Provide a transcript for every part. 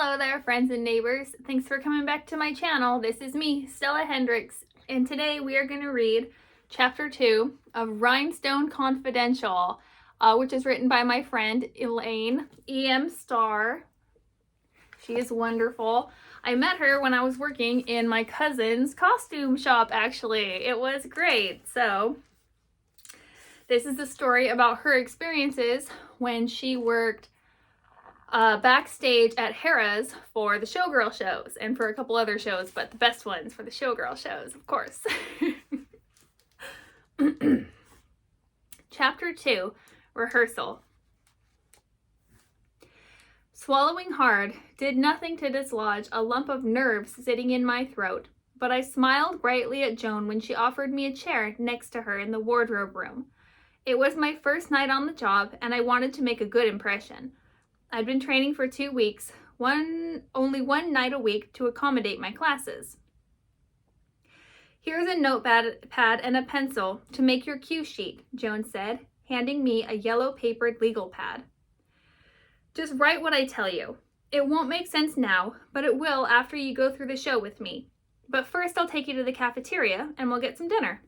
Hello there, friends and neighbors. Thanks for coming back to my channel. This is me, Stella Hendricks, and today we are going to read Chapter 2 of Rhinestone Confidential, which is written by my friend Elaine E.M. Starr. She is wonderful. I met her when I was working in my cousin's costume shop, actually. It was great. So, this is a story about her experiences when she worked backstage at Harrah's for the Showgirl shows and for a couple other shows, but the best ones for the Showgirl shows, of course. Chapter 2, Rehearsal. Swallowing hard did nothing to dislodge a lump of nerves sitting in my throat, but I smiled brightly at Joan when she offered me a chair next to her in the wardrobe room. It was my first night on the job, and I wanted to make a good impression. I'd been training for 2 weeks, only one night a week to accommodate my classes. Here's a notepad and a pencil to make your cue sheet, Joan said, handing me a yellow papered legal pad. Just write what I tell you. It won't make sense now, but it will after you go through the show with me. But first I'll take you to the cafeteria and we'll get some dinner.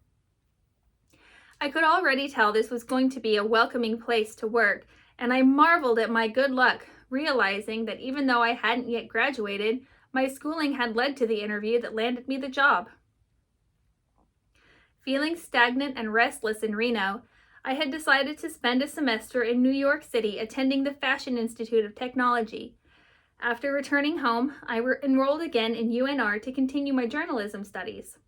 I could already tell this was going to be a welcoming place to work, and I marveled at my good luck, realizing that even though I hadn't yet graduated, my schooling had led to the interview that landed me the job. Feeling stagnant and restless in Reno, I had decided to spend a semester in New York City attending the Fashion Institute of Technology. After returning home, I enrolled again in UNR to continue my journalism studies.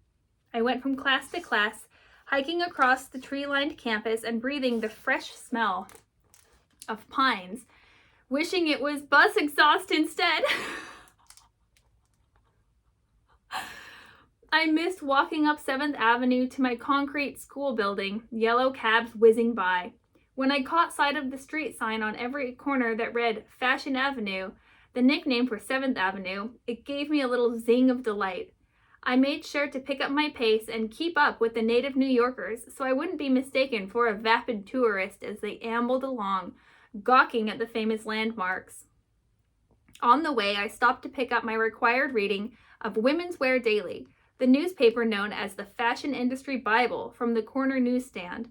I went from class to class, hiking across the tree-lined campus and breathing the fresh smell of pines, wishing it was bus exhaust instead. I missed walking up 7th Avenue to my concrete school building, yellow cabs whizzing by. When I caught sight of the street sign on every corner that read Fashion Avenue, the nickname for 7th Avenue, it gave me a little zing of delight. I made sure to pick up my pace and keep up with the native New Yorkers so I wouldn't be mistaken for a vapid tourist as they ambled along, gawking at the famous landmarks. On the way, I stopped to pick up my required reading of Women's Wear Daily, the newspaper known as the Fashion Industry Bible, from the corner newsstand.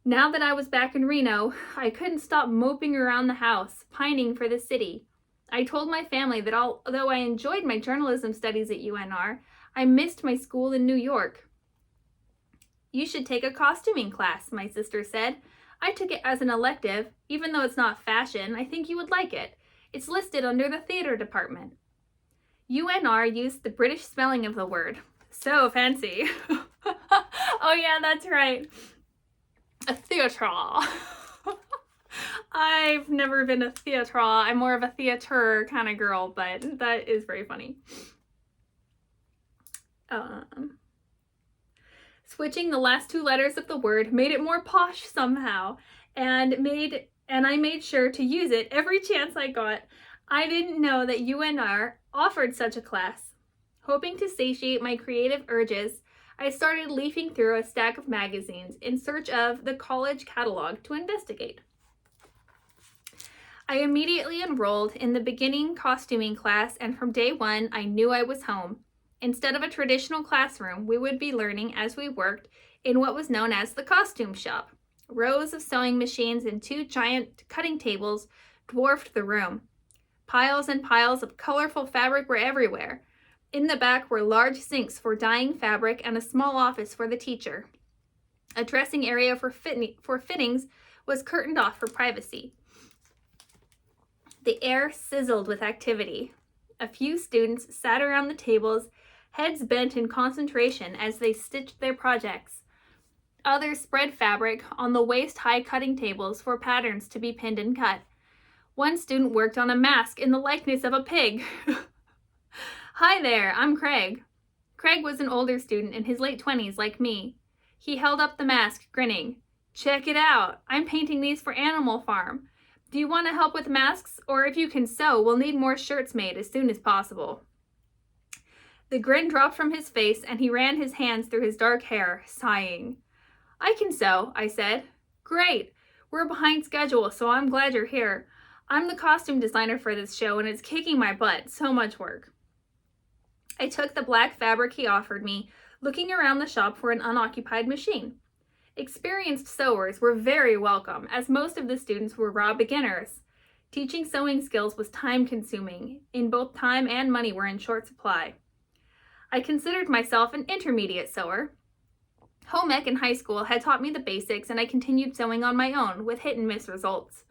Now that I was back in Reno, I couldn't stop moping around the house, pining for the city. I told my family that although I enjoyed my journalism studies at UNR, I missed my school in New York. You should take a costuming class, my sister said. I took it as an elective. Even though it's not fashion, I think you would like it. It's listed under the theater department. UNR used the British spelling of the word. So fancy. Oh yeah, that's right. A theatre. I've never been a theatre. I'm more of a theater kind of girl, but that is very funny. Switching the last 2 letters of the word made it more posh somehow, and I made sure to use it every chance I got. I didn't know that UNR offered such a class. Hoping to satiate my creative urges, I started leafing through a stack of magazines in search of the college catalog to investigate. I immediately enrolled in the beginning costuming class, and from day one, I knew I was home. Instead of a traditional classroom, we would be learning as we worked in what was known as the costume shop. Rows of sewing machines and 2 giant cutting tables dwarfed the room. Piles and piles of colorful fabric were everywhere. In the back were large sinks for dyeing fabric and a small office for the teacher. A dressing area for fittings was curtained off for privacy. The air sizzled with activity. A few students sat around the tables, heads bent in concentration as they stitched their projects. Others spread fabric on the waist-high cutting tables for patterns to be pinned and cut. One student worked on a mask in the likeness of a pig. Hi there, I'm Craig. Craig was an older student in his late 20s like me. He held up the mask, grinning. Check it out, I'm painting these for Animal Farm. Do you want to help with masks? Or if you can sew, we'll need more shirts made as soon as possible. The grin dropped from his face and he ran his hands through his dark hair, sighing. I can sew, I said. Great. We're behind schedule, so I'm glad you're here. I'm the costume designer for this show and it's kicking my butt. So much work. I took the black fabric he offered me, looking around the shop for an unoccupied machine. Experienced sewers were very welcome, as most of the students were raw beginners. Teaching sewing skills was time-consuming, and both time and money were in short supply. I considered myself an intermediate sewer. Home ec in high school had taught me the basics, and I continued sewing on my own, with hit-and-miss results.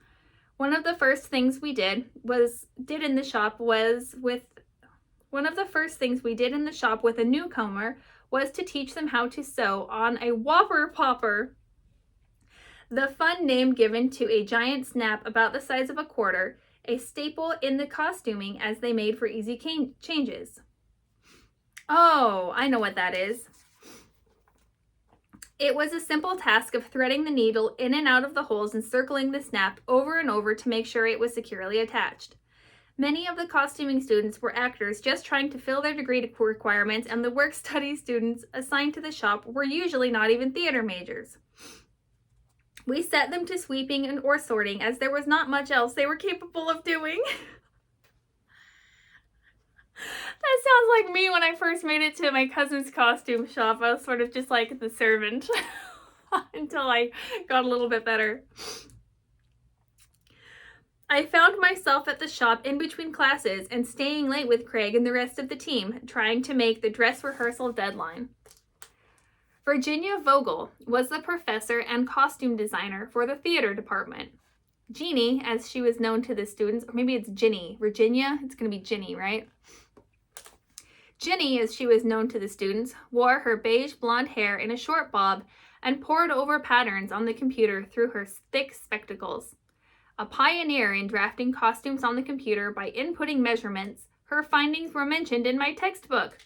One of the first things we did in the shop with a newcomer was to teach them how to sew on a Whopper Popper, the fun name given to a giant snap about the size of a quarter, a staple in the costuming as they made for easy changes. Oh, I know what that is. It was a simple task of threading the needle in and out of the holes and circling the snap over and over to make sure it was securely attached. Many of the costuming students were actors just trying to fill their degree requirements, and the work study students assigned to the shop were usually not even theater majors. We set them to sweeping and or sorting, as there was not much else they were capable of doing. That sounds like me when I first made it to my cousin's costume shop. I was sort of just like the servant until I got a little bit better. I found myself at the shop in between classes and staying late with Craig and the rest of the team, trying to make the dress rehearsal deadline. Virginia Vogel was the professor and costume designer for the theater department. Jeannie, as she was known to the students, or maybe it's Ginny. Virginia? It's going to be Ginny, right? Ginny, as she was known to the students, wore her beige blonde hair in a short bob and pored over patterns on the computer through her thick spectacles. A pioneer in drafting costumes on the computer by inputting measurements, her findings were mentioned in my textbook.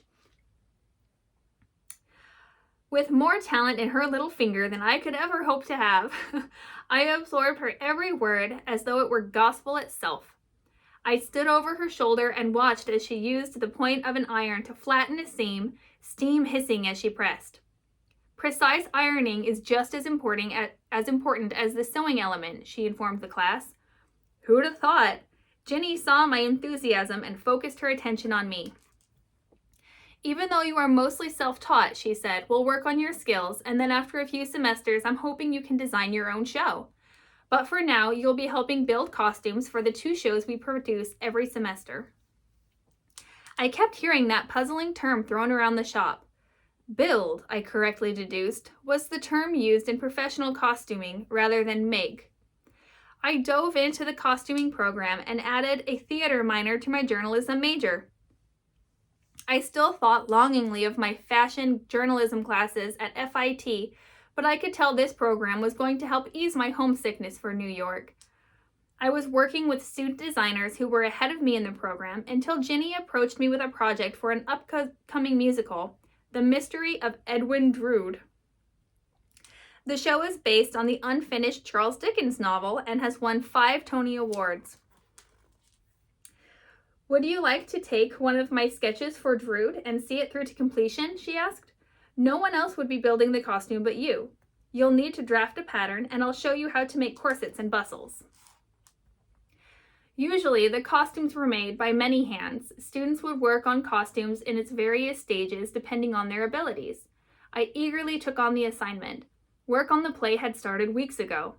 With more talent in her little finger than I could ever hope to have, I absorbed her every word as though it were gospel itself. I stood over her shoulder and watched as she used the point of an iron to flatten a seam, steam hissing as she pressed. Precise ironing is just as important as the sewing element, she informed the class. Who'd have thought? Ginny saw my enthusiasm and focused her attention on me. Even though you are mostly self-taught, she said, we'll work on your skills, and then after a few semesters, I'm hoping you can design your own show. But for now, you'll be helping build costumes for the 2 shows we produce every semester. I kept hearing that puzzling term thrown around the shop. Build, I correctly deduced, was the term used in professional costuming rather than make. I dove into the costuming program and added a theater minor to my journalism major. I still thought longingly of my fashion journalism classes at FIT, but I could tell this program was going to help ease my homesickness for New York. I was working with suit designers who were ahead of me in the program until Ginny approached me with a project for an upcoming musical, The Mystery of Edwin Drood. The show is based on the unfinished Charles Dickens novel and has won 5 Tony Awards. Would you like to take one of my sketches for Drood and see it through to completion? She asked. No one else would be building the costume but you. You'll need to draft a pattern and I'll show you how to make corsets and bustles. Usually, the costumes were made by many hands. Students would work on costumes in its various stages depending on their abilities. I eagerly took on the assignment. Work on the play had started weeks ago.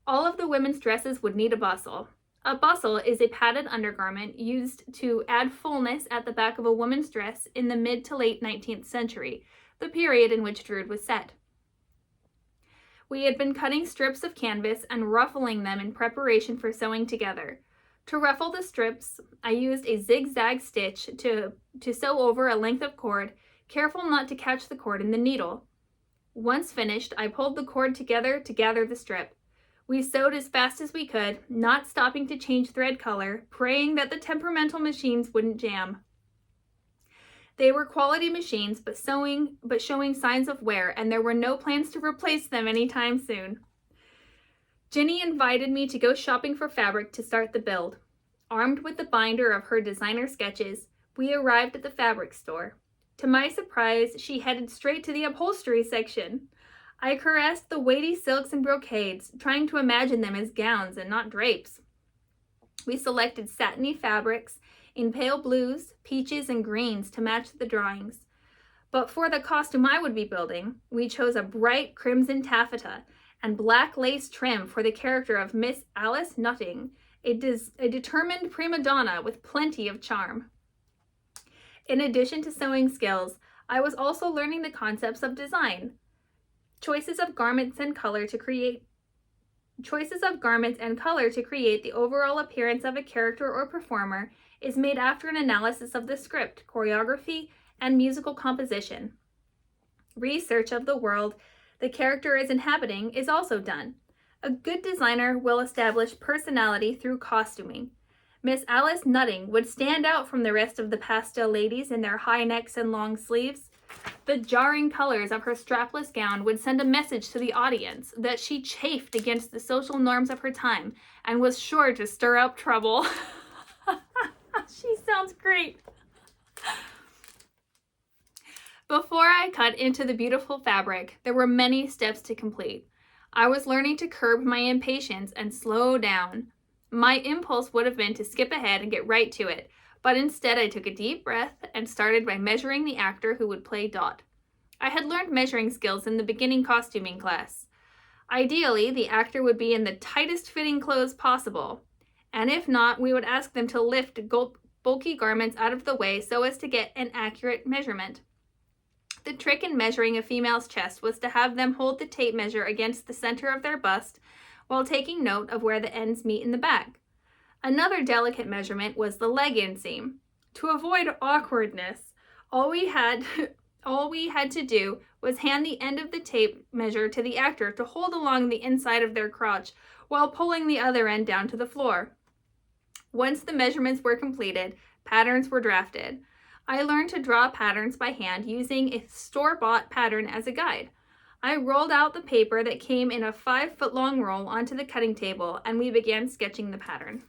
All of the women's dresses would need a bustle. A bustle is a padded undergarment used to add fullness at the back of a woman's dress in the mid to late 19th century, the period in which Drood was set. We had been cutting strips of canvas and ruffling them in preparation for sewing together. To ruffle the strips, I used a zigzag stitch to sew over a length of cord, careful not to catch the cord in the needle. Once finished, I pulled the cord together to gather the strip. We sewed as fast as we could, not stopping to change thread color, praying that the temperamental machines wouldn't jam. They were quality machines, but showing signs of wear, and there were no plans to replace them anytime soon. Ginny invited me to go shopping for fabric to start the build. Armed with the binder of her designer sketches, we arrived at the fabric store. To my surprise, she headed straight to the upholstery section. I caressed the weighty silks and brocades, trying to imagine them as gowns and not drapes. We selected satiny fabrics in pale blues, peaches, and greens to match the drawings. But for the costume I would be building, we chose a bright crimson taffeta and black lace trim for the character of Miss Alice Nutting, a determined prima donna with plenty of charm. In addition to sewing skills, I was also learning the concepts of design. Choices of garments and color to create the overall appearance of a character or performer is made after an analysis of the script, choreography, and musical composition. Research of the world the character is inhabiting is also done. A good designer will establish personality through costuming. Miss Alice Nutting would stand out from the rest of the pastel ladies in their high necks and long sleeves. The jarring colors of her strapless gown would send a message to the audience that she chafed against the social norms of her time and was sure to stir up trouble. She sounds great. Before I cut into the beautiful fabric, there were many steps to complete. I was learning to curb my impatience and slow down. My impulse would have been to skip ahead and get right to it, but instead I took a deep breath and started by measuring the actor who would play Dot. I had learned measuring skills in the beginning costuming class. Ideally, the actor would be in the tightest fitting clothes possible, and if not, we would ask them to lift bulky garments out of the way so as to get an accurate measurement. The trick in measuring a female's chest was to have them hold the tape measure against the center of their bust while taking note of where the ends meet in the back. Another delicate measurement was the leg inseam. To avoid awkwardness, all we had to do was hand the end of the tape measure to the actor to hold along the inside of their crotch while pulling the other end down to the floor. Once the measurements were completed, patterns were drafted. I learned to draw patterns by hand using a store-bought pattern as a guide. I rolled out the paper that came in a 5-foot-long roll onto the cutting table, and we began sketching the pattern.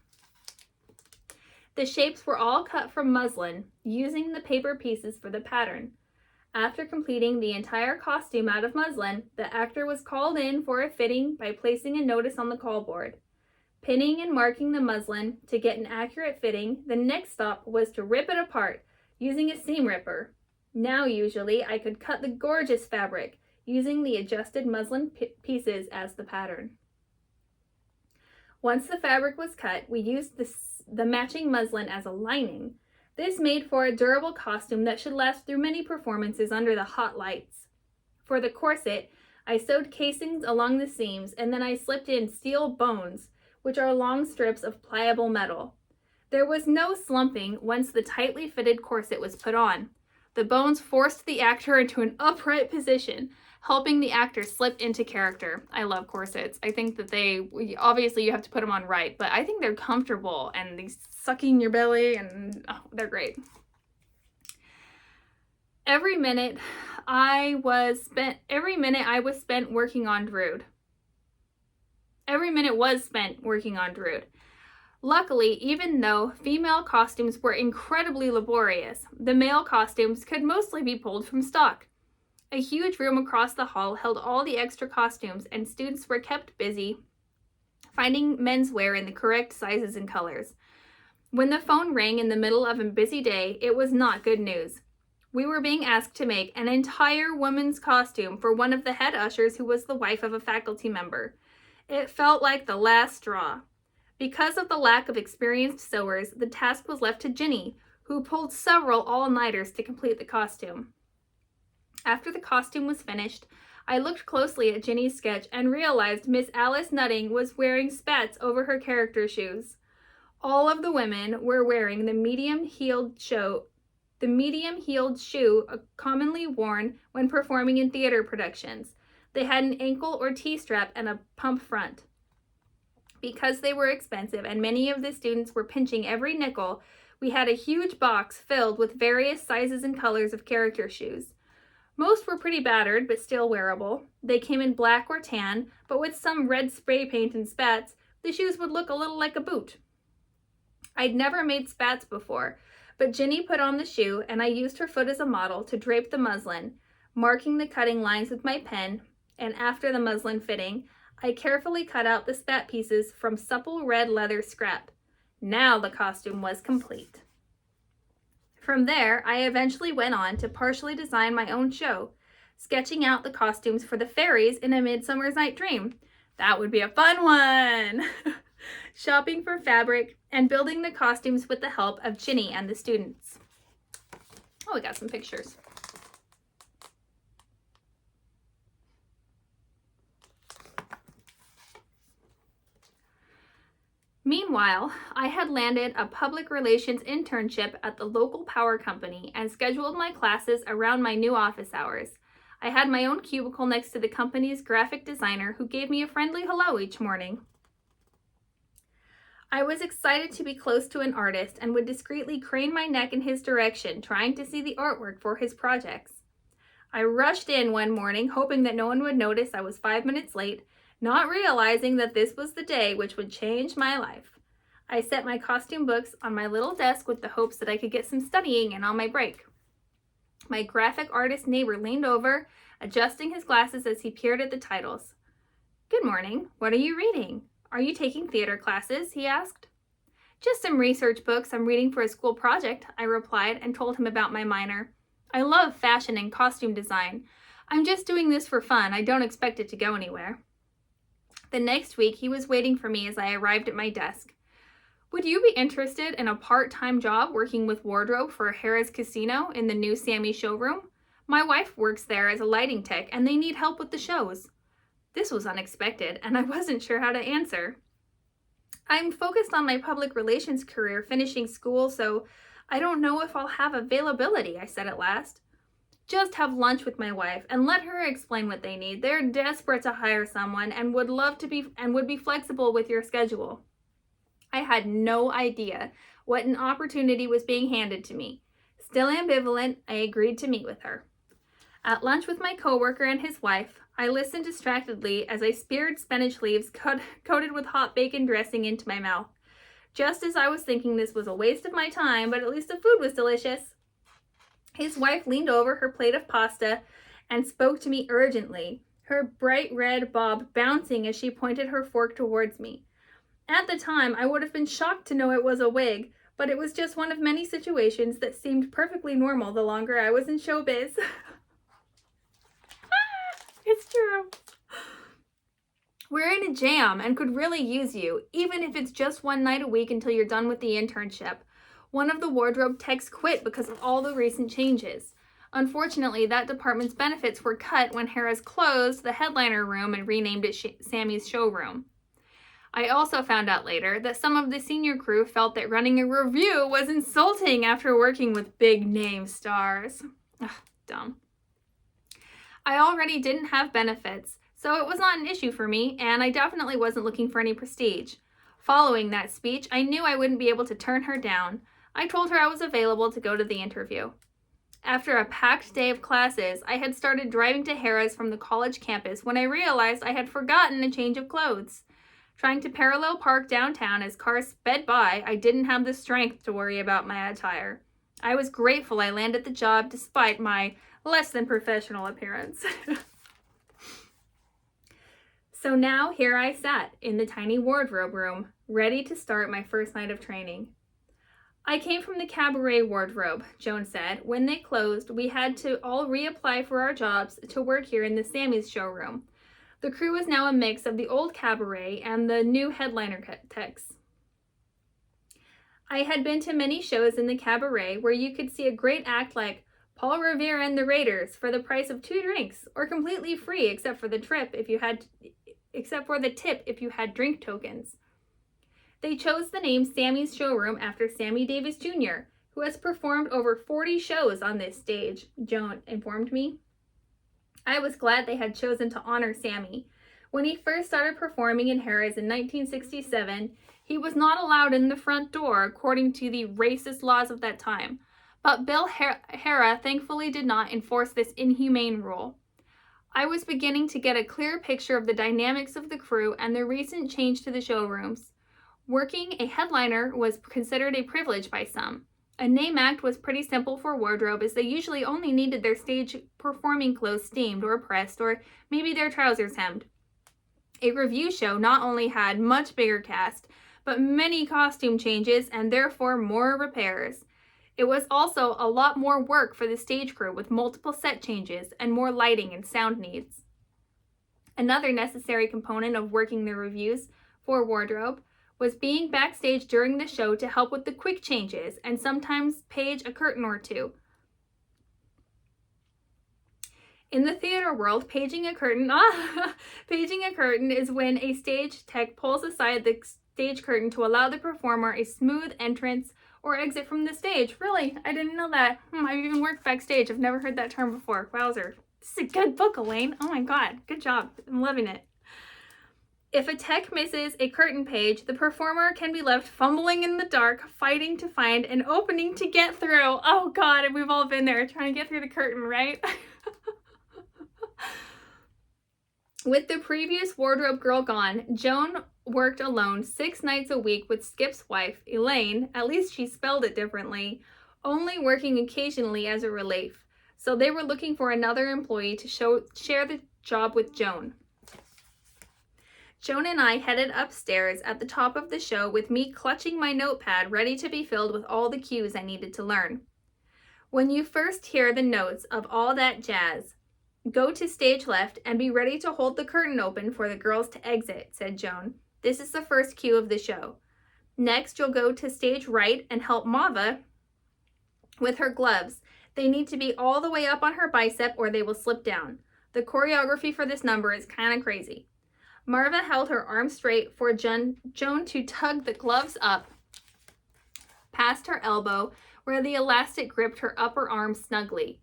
The shapes were all cut from muslin, using the paper pieces for the pattern. After completing the entire costume out of muslin, the actor was called in for a fitting by placing a notice on the call board. Pinning and marking the muslin to get an accurate fitting, the next stop was to rip it apart, using a seam ripper. Now usually I could cut the gorgeous fabric, using the adjusted muslin pieces as the pattern. Once the fabric was cut, we used the matching muslin as a lining. This made for a durable costume that should last through many performances under the hot lights. For the corset, I sewed casings along the seams, and then I slipped in steel bones, which are long strips of pliable metal. There was no slumping once the tightly fitted corset was put on. The bones forced the actor into an upright position, helping the actor slip into character. I love corsets. I think that obviously you have to put them on right, but I think they're comfortable and they sucking your belly and they're great. Every minute I was spent working on Drood. Every minute was spent working on Drood. Luckily, even though female costumes were incredibly laborious, the male costumes could mostly be pulled from stock. A huge room across the hall held all the extra costumes, and students were kept busy finding menswear in the correct sizes and colors. When the phone rang in the middle of a busy day, it was not good news. We were being asked to make an entire woman's costume for one of the head ushers who was the wife of a faculty member. It felt like the last straw. Because of the lack of experienced sewers, the task was left to Ginny, who pulled several all-nighters to complete the costume. After the costume was finished, I looked closely at Ginny's sketch and realized Miss Alice Nutting was wearing spats over her character shoes. All of the women were wearing the medium-heeled shoe commonly worn when performing in theater productions. They had an ankle or T-strap and a pump front. Because they were expensive and many of the students were pinching every nickel, we had a huge box filled with various sizes and colors of character shoes. Most were pretty battered, but still wearable. They came in black or tan, but with some red spray paint and spats, the shoes would look a little like a boot. I'd never made spats before, but Ginny put on the shoe and I used her foot as a model to drape the muslin, marking the cutting lines with my pen, and after the muslin fitting, I carefully cut out the spat pieces from supple red leather scrap. Now the costume was complete. From there, I eventually went on to partially design my own show, sketching out the costumes for the fairies in A Midsummer's Night Dream. That would be a fun one! Shopping for fabric and building the costumes with the help of Ginny and the students. Oh, we got some pictures. Meanwhile, I had landed a public relations internship at the local power company and scheduled my classes around my new office hours. I had my own cubicle next to the company's graphic designer who gave me a friendly hello each morning. I was excited to be close to an artist and would discreetly crane my neck in his direction, trying to see the artwork for his projects. I rushed in one morning, hoping that no one would notice I was 5 minutes late, not realizing that this was the day which would change my life. I set my costume books on my little desk with the hopes that I could get some studying in on my break. My graphic artist neighbor leaned over, adjusting his glasses as he peered at the titles. "Good morning. What are you reading? Are you taking theater classes?" he asked. "Just some research books I'm reading for a school project," I replied and told him about my minor. "I love fashion and costume design. I'm just doing this for fun. I don't expect it to go anywhere." The next week, he was waiting for me as I arrived at my desk. "Would you be interested in a part-time job working with wardrobe for Harrah's Casino in the new Sammy showroom? My wife works there as a lighting tech, and they need help with the shows." This was unexpected, and I wasn't sure how to answer. "I'm focused on my public relations career, finishing school, so I don't know if I'll have availability," I said at last. "Just have lunch with my wife and let her explain what they need. They're desperate to hire someone and would be flexible with your schedule." I had no idea what an opportunity was being handed to me. Still ambivalent, I agreed to meet with her. At lunch with my coworker and his wife, I listened distractedly as I speared spinach leaves coated with hot bacon dressing into my mouth. Just as I was thinking this was a waste of my time, but at least the food was delicious. His wife leaned over her plate of pasta and spoke to me urgently, her bright red bob bouncing as she pointed her fork towards me. At the time, I would have been shocked to know it was a wig, but it was just one of many situations that seemed perfectly normal the longer I was in showbiz. It's true. "We're in a jam and could really use you, even if it's just one night a week until you're done with the internship. One of the wardrobe techs quit because of all the recent changes. Unfortunately, that department's benefits were cut when Harrah's closed the headliner room and renamed it Sammy's showroom. I also found out later that some of the senior crew felt that running a review was insulting after working with big-name stars." Ugh, dumb. I already didn't have benefits, so it was not an issue for me, and I definitely wasn't looking for any prestige. Following that speech, I knew I wouldn't be able to turn her down. I told her I was available to go to the interview. After a packed day of classes, I had started driving to Harrah's from the college campus when I realized I had forgotten a change of clothes. Trying to parallel park downtown as cars sped by, I didn't have the strength to worry about my attire. I was grateful I landed the job despite my less than professional appearance. So now here I sat in the tiny wardrobe room, ready to start my first night of training. "I came from the Cabaret wardrobe," Joan said. "When they closed, we had to all reapply for our jobs to work here in the Sammy's showroom. The crew is now a mix of the old Cabaret and the new headliner techs. I had been to many shows in the Cabaret where you could see a great act like Paul Revere and the Raiders for the price of 2 drinks, or completely free except for the tip if you had drink tokens. They chose the name Sammy's Showroom after Sammy Davis Jr., who has performed over 40 shows on this stage," Joan informed me. I was glad they had chosen to honor Sammy. When he first started performing in Harrah's in 1967, he was not allowed in the front door according to the racist laws of that time. But Bill Harrah thankfully did not enforce this inhumane rule. I was beginning to get a clear picture of the dynamics of the crew and the recent change to the showrooms. Working a headliner was considered a privilege by some. A name act was pretty simple for wardrobe, as they usually only needed their stage performing clothes steamed or pressed, or maybe their trousers hemmed. A review show not only had much bigger cast, but many costume changes and therefore more repairs. It was also a lot more work for the stage crew with multiple set changes and more lighting and sound needs. Another necessary component of working the reviews for wardrobe was being backstage during the show to help with the quick changes and sometimes page a curtain or two. In the theater world, paging a curtain is when a stage tech pulls aside the stage curtain to allow the performer a smooth entrance or exit from the stage. Really? I didn't know that. I've even worked backstage. I've never heard that term before. Wowzer. This is a good book, Elaine. Oh my God. Good job. I'm loving it. If a tech misses a curtain page, the performer can be left fumbling in the dark, fighting to find an opening to get through. Oh God, we've all been there trying to get through the curtain, right? With the previous wardrobe girl gone, Joan worked alone 6 nights a week with Skip's wife, Elaine, at least she spelled it differently, only working occasionally as a relief. So they were looking for another employee to share the job with Joan. Joan and I headed upstairs at the top of the show with me clutching my notepad ready to be filled with all the cues I needed to learn. When you first hear the notes of all that jazz, go to stage left and be ready to hold the curtain open for the girls to exit, said Joan. This is the first cue of the show. Next, you'll go to stage right and help Mava with her gloves. They need to be all the way up on her bicep or they will slip down. The choreography for this number is kind of crazy. Marva held her arm straight for Joan to tug the gloves up past her elbow where the elastic gripped her upper arm snugly.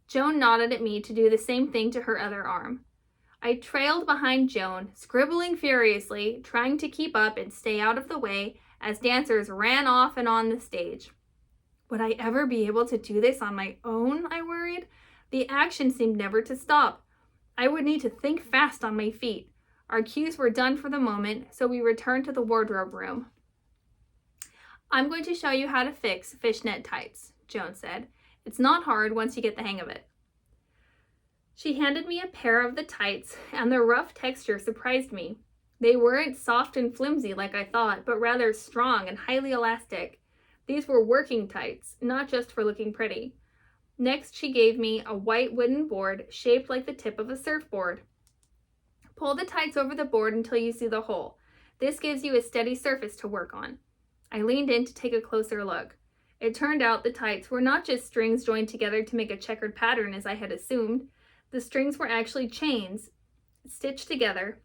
Joan nodded at me to do the same thing to her other arm. I trailed behind Joan, scribbling furiously, trying to keep up and stay out of the way as dancers ran off and on the stage. Would I ever be able to do this on my own, I worried. The action seemed never to stop. I would need to think fast on my feet. Our cues were done for the moment, so we returned to the wardrobe room. I'm going to show you how to fix fishnet tights, Joan said. It's not hard once you get the hang of it. She handed me a pair of the tights, and their rough texture surprised me. They weren't soft and flimsy like I thought, but rather strong and highly elastic. These were working tights, not just for looking pretty. Next, she gave me a white wooden board shaped like the tip of a surfboard. Pull the tights over the board until you see the hole. This gives you a steady surface to work on. I leaned in to take a closer look. It turned out the tights were not just strings joined together to make a checkered pattern as I had assumed. The strings were actually chains, stitched together.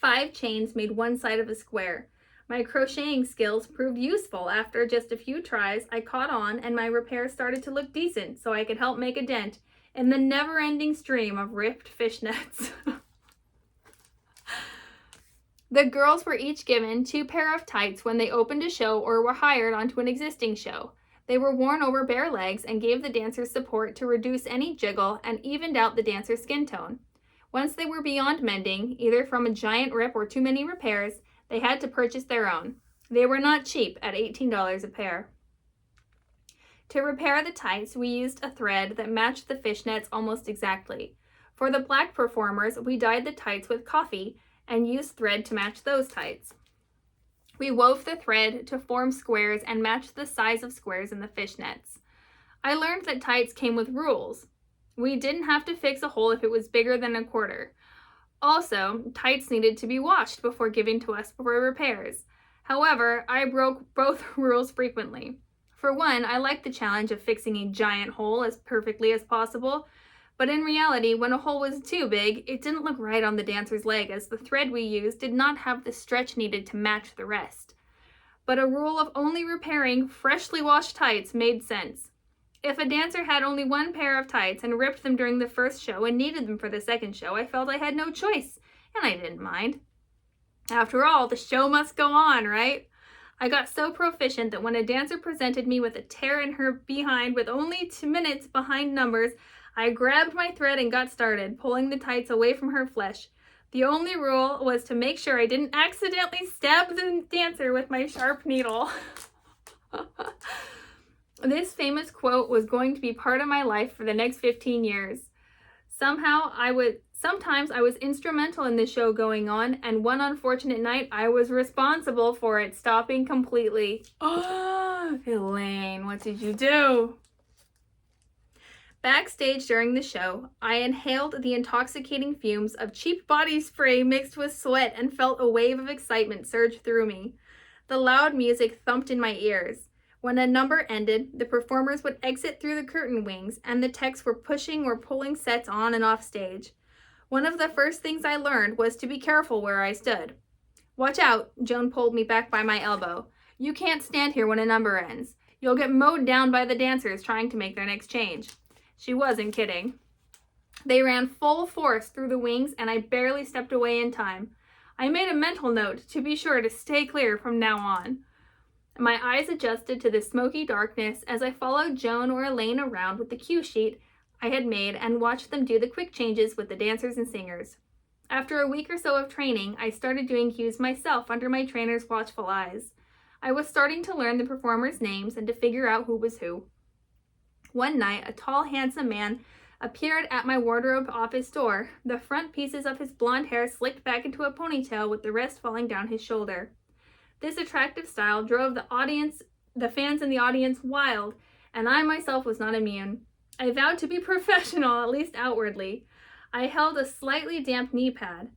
5 chains made one side of a square. My crocheting skills proved useful. After just a few tries, I caught on and my repairs started to look decent so I could help make a dent in the never-ending stream of ripped fishnets. The girls were each given 2 pair of tights when they opened a show or were hired onto an existing show. They were worn over bare legs and gave the dancers support to reduce any jiggle and evened out the dancer's skin tone. Once they were beyond mending, either from a giant rip or too many repairs, they had to purchase their own. They were not cheap at $18 a pair. To repair the tights, we used a thread that matched the fishnets almost exactly. For the black performers, we dyed the tights with coffee and used thread to match those tights. We wove the thread to form squares and matched the size of squares in the fishnets. I learned that tights came with rules. We didn't have to fix a hole if it was bigger than a quarter. Also, tights needed to be washed before giving to us for repairs. However, I broke both rules frequently. For one, I liked the challenge of fixing a giant hole as perfectly as possible, but in reality, when a hole was too big, it didn't look right on the dancer's leg as the thread we used did not have the stretch needed to match the rest. But a rule of only repairing freshly washed tights made sense. If a dancer had only 1 pair of tights and ripped them during the first show and needed them for the second show, I felt I had no choice, and I didn't mind. After all, the show must go on, right? I got so proficient that when a dancer presented me with a tear in her behind with only 2 minutes behind numbers, I grabbed my thread and got started, pulling the tights away from her flesh. The only rule was to make sure I didn't accidentally stab the dancer with my sharp needle. This famous quote was going to be part of my life for the next 15 years. Somehow Sometimes I was instrumental in the show going on, and one unfortunate night I was responsible for it stopping completely. Oh, Elaine, what did you do? Backstage during the show, I inhaled the intoxicating fumes of cheap body spray mixed with sweat and felt a wave of excitement surge through me. The loud music thumped in my ears. When a number ended, the performers would exit through the curtain wings, and the techs were pushing or pulling sets on and off stage. One of the first things I learned was to be careful where I stood. "Watch out," Joan pulled me back by my elbow. "You can't stand here when a number ends. You'll get mowed down by the dancers trying to make their next change." She wasn't kidding. They ran full force through the wings, and I barely stepped away in time. I made a mental note to be sure to stay clear from now on. My eyes adjusted to the smoky darkness as I followed Joan or Elaine around with the cue sheet I had made and watched them do the quick changes with the dancers and singers. After a week or so of training, I started doing cues myself under my trainer's watchful eyes. I was starting to learn the performers' names and to figure out who was who. One night, a tall, handsome man appeared at my wardrobe office door, the front pieces of his blonde hair slicked back into a ponytail with the rest falling down his shoulder. This attractive style drove the fans in the audience wild, and I myself was not immune. I vowed to be professional, at least outwardly. I held out a slightly damp knee pad.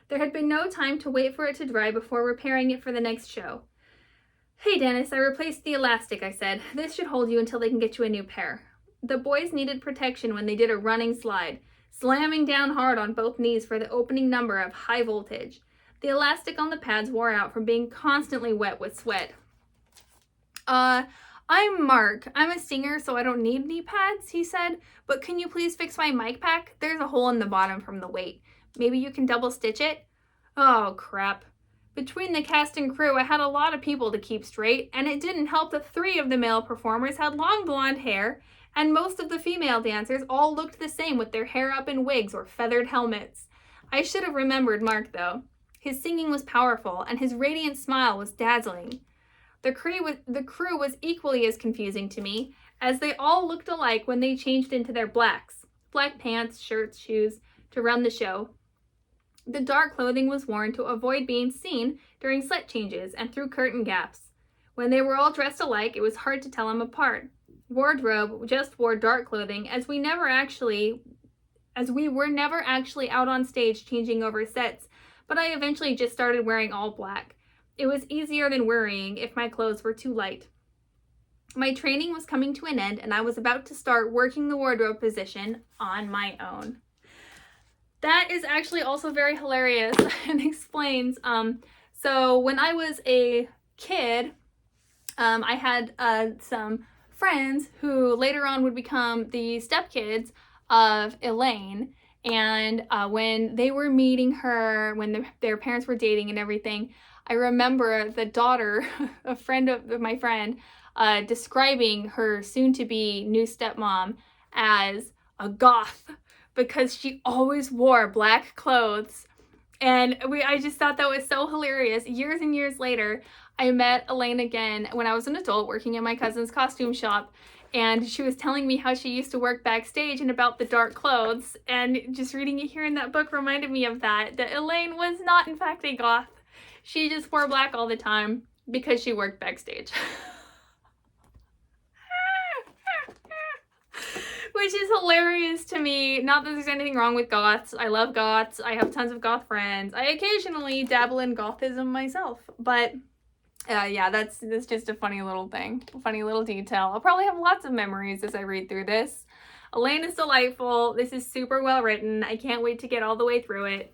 There had been no time to wait for it to dry before repairing it for the next show. "Hey, Dennis, I replaced the elastic," I said. "This should hold you until they can get you a new pair." The boys needed protection when they did a running slide, slamming down hard on both knees for the opening number of High Voltage. The elastic on the pads wore out from being constantly wet with sweat. "I'm Mark. I'm a singer, so I don't need knee pads," he said. "But can you please fix my mic pack? There's a hole in the bottom from the weight. Maybe you can double stitch it?" Oh, crap. Between the cast and crew, I had a lot of people to keep straight, and it didn't help that 3 of the male performers had long blonde hair, and most of the female dancers all looked the same with their hair up in wigs or feathered helmets. I should have remembered Mark, though. His singing was powerful, and his radiant smile was dazzling. The crew was equally as confusing to me, as they all looked alike when they changed into their blacks, black pants, shirts, shoes, to run the show. The dark clothing was worn to avoid being seen during set changes and through curtain gaps. When they were all dressed alike, it was hard to tell them apart. Wardrobe just wore dark clothing, as we were never actually out on stage changing over sets, but I eventually just started wearing all black. It was easier than worrying if my clothes were too light. My training was coming to an end, and I was about to start working the wardrobe position on my own. That is actually also very hilarious and explains, so when I was a kid, I had some friends who later on would become the stepkids of Elaine, and when they were meeting her, when their parents were dating and everything, I remember the daughter, a friend of my friend, describing her soon-to-be new stepmom as a goth because she always wore black clothes. And I just thought that was so hilarious. Years and years later, I met Elaine again when I was an adult working in my cousin's costume shop, and she was telling me how she used to work backstage and about the dark clothes, and just reading it here in that book reminded me of that Elaine was not in fact a goth. She just wore black all the time because she worked backstage. Which is hilarious to me. Not that there's anything wrong with goths. I love goths. I have tons of goth friends. I occasionally dabble in gothism myself. But yeah, that's just a funny little thing. A funny little detail. I'll probably have lots of memories as I read through this. Elaine is delightful. This is super well written. I can't wait to get all the way through it.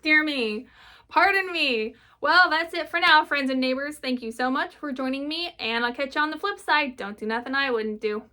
Dear me. Pardon me. Well, that's it for now, friends and neighbors. Thank you so much for joining me, and I'll catch you on the flip side. Don't do nothing I wouldn't do.